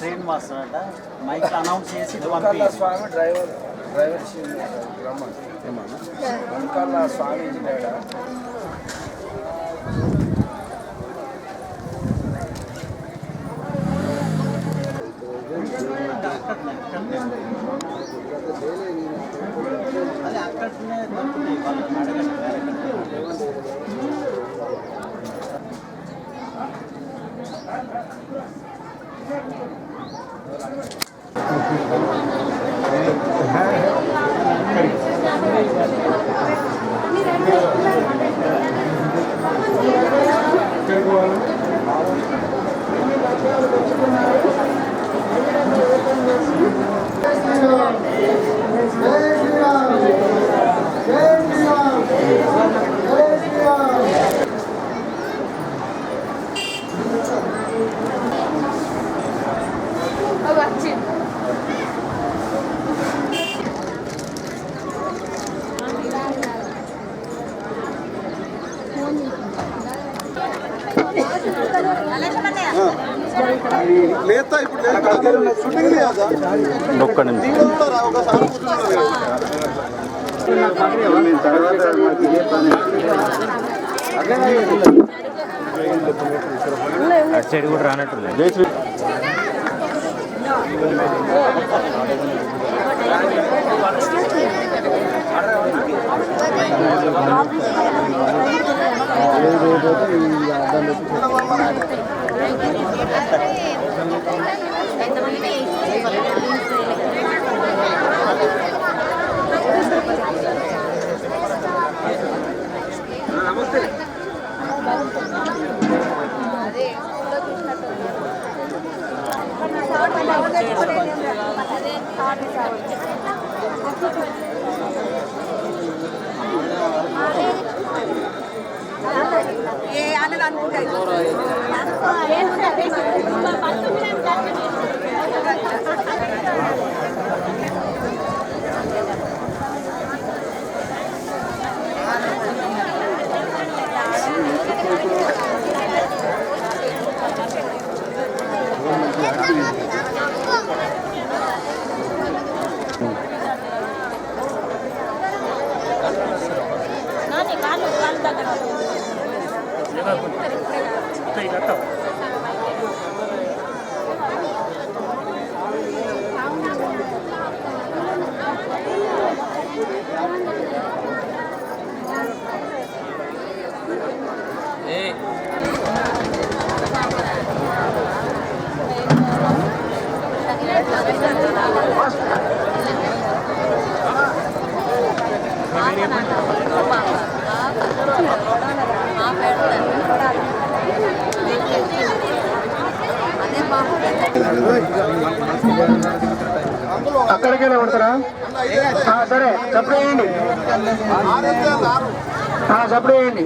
Train master mic announce చేసి స్వామి driver రమ్మని స్వామి engineer అది అక్కడనే దొరుకుతాయి వాళ్ళని అడగండి. లేతా ఇప్పుడు షూటింగ్ అటు సైడ్ కూడా రానట్టు అక్కడికైనా కొడతారా? సరే సప్లై చేయండి, సప్లై చేయండి.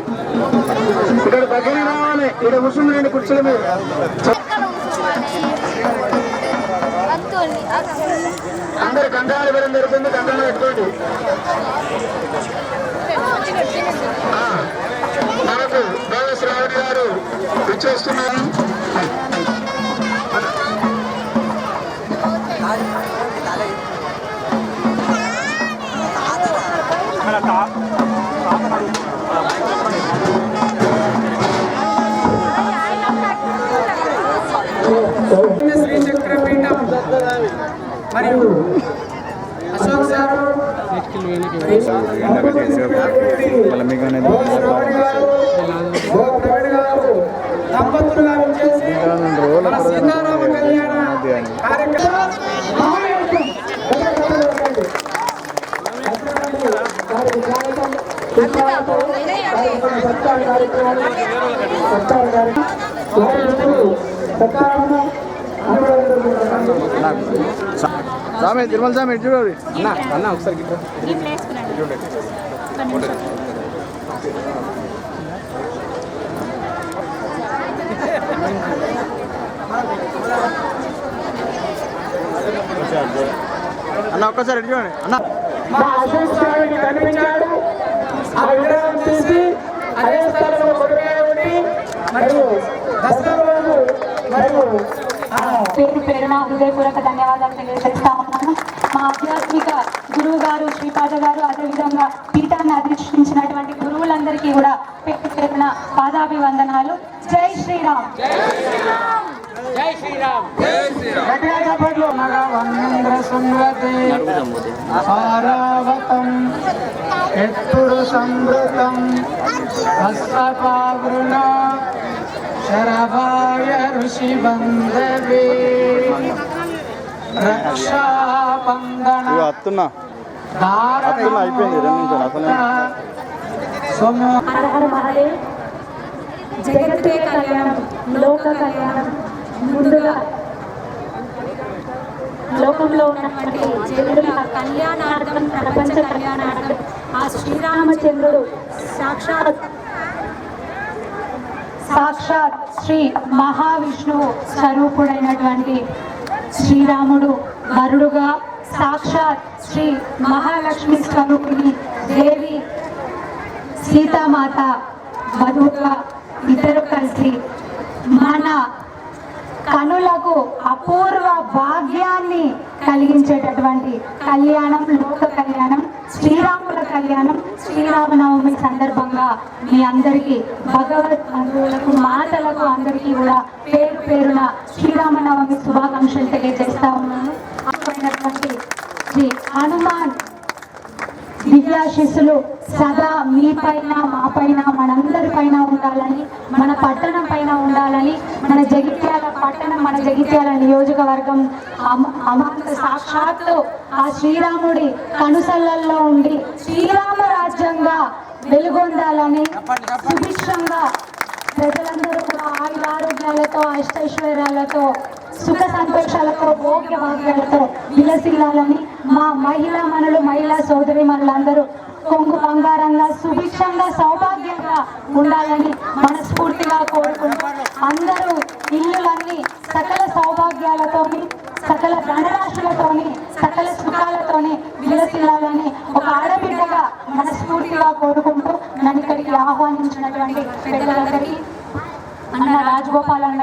ఇక్కడ దగ్గర రావాలి, ఇక్కడ కూర్చుండి కుర్చీల మీద. అందరు కంటాలు పెరగడం జరుగుతుంది, కంటాలు పెట్టుకోండి. మనకు శ్రావణి గారు ఇచ్చేస్తున్నారు. శ్రీచక్రపీఠం మరియు అశోక్ సార్ దంపతులుగా వచ్చేసి మన సీతారామ కళ్యాణ కార్యక్రమం సామె తిరుమల సామె చూడండి అన్న అన్న ఒకసారి అన్న ఒక్కసారి చూడండి అన్న. మా అశోక్ కనిపించాడు. ఆ విగ్రహం తీసి అదే స్థలంలో కొడుకు మరియు దసరా రోజు మరియు పేరు పేరున హృదయపూర్వక ధన్యవాదాలు తెలియజేస్తా ఉన్నాను. మా ఆధ్యాత్మిక గురువు గారు శ్రీపాద గారు, అదేవిధంగా పీఠాన్ని అధిష్ఠించినటువంటి గురువులందరికీ కూడా పేరు పేరున పాదాభివందనాలు. జై శ్రీరామ్. ఎప్పుడు సంవృతం హస్తపావృణ శరభాయ ఋషి బంధవే రక్షాబంధన అత్తున్నా అయిపోయింది 2 నిమిషాలు అసలు హర హర మహాదేవ్. జగత్తే కళ్యాణం, లోక కళ్యాణం. ముందుగా లోకంలో ఉన్నటువంటి జనుల కళ్యాణార్థం, ప్రపంచ కళ్యాణార్థం ఆ శ్రీరామచంద్రుడు సాక్షాత్ శ్రీ మహావిష్ణువు స్వరూపుడైనటువంటి శ్రీరాముడు వరుడుగా, సాక్షాత్ శ్రీ మహాలక్ష్మి స్వరూపిణి దేవి సీతామాత వధువుగా ఇద్దరు కలిసి మన కనులకు అపూర్వ భాగ్యాన్ని కలిగించేటటువంటి కళ్యాణం, లోక కళ్యాణం, శ్రీరాముల కళ్యాణం. శ్రీరామనవమి సందర్భంగా మీ అందరికీ భగవద్ బంధువులకు, మాతలకు అందరికీ కూడా పేరు పేరున శ్రీరామనవమి శుభాకాంక్షలు తెలియజేస్తా ఉన్నాను. అయినటువంటి శ్రీ హనుమాన్ దివ్యాశిస్సులు సదా మీ పైన, మా పైన, మనందరి పైన ఉండాలని, మన పట్టణం పైన ఉండాలని, మన జగిత్యాల పట్టణం, మన జగిత్యాల నియోజకవర్గం అమాంత సాక్షాత్తు ఆ శ్రీరాముడి కనుసల్లల్లో ఉండి శ్రీరామ రాజ్యంగా వెలుగొందాలని, సుభిక్షంగా ప్రజలందరూ కూడా ఆయురారోగ్యాలతో, అష్టైశ్వర్యాలతో, సుఖ సంతోషాలతో, భోగ్య భాగ్యాలతో విలసిల్లాలని మా మహిళా సోదరి మనులందరూ కొంగు బంగారంగా, సుభిక్షంగా, సౌభాగ్యంగా ఉండాలని మనస్ఫూర్తిగా కోరుకుంటూ అందరూ ఇల్లులన్నీ సకల సౌభాగ్యాలతోని, సకల ధనరాశులతోని, సకల సుఖాలతోని విలసిల్లాలని ఒక ఆడబిడ్డగా మనస్ఫూర్తిగా కోరుకుంటూ నన్ను ఇక్కడికి ఆహ్వానించినటువంటి పెద్దలందరికీ అన్న రాజగోపాల్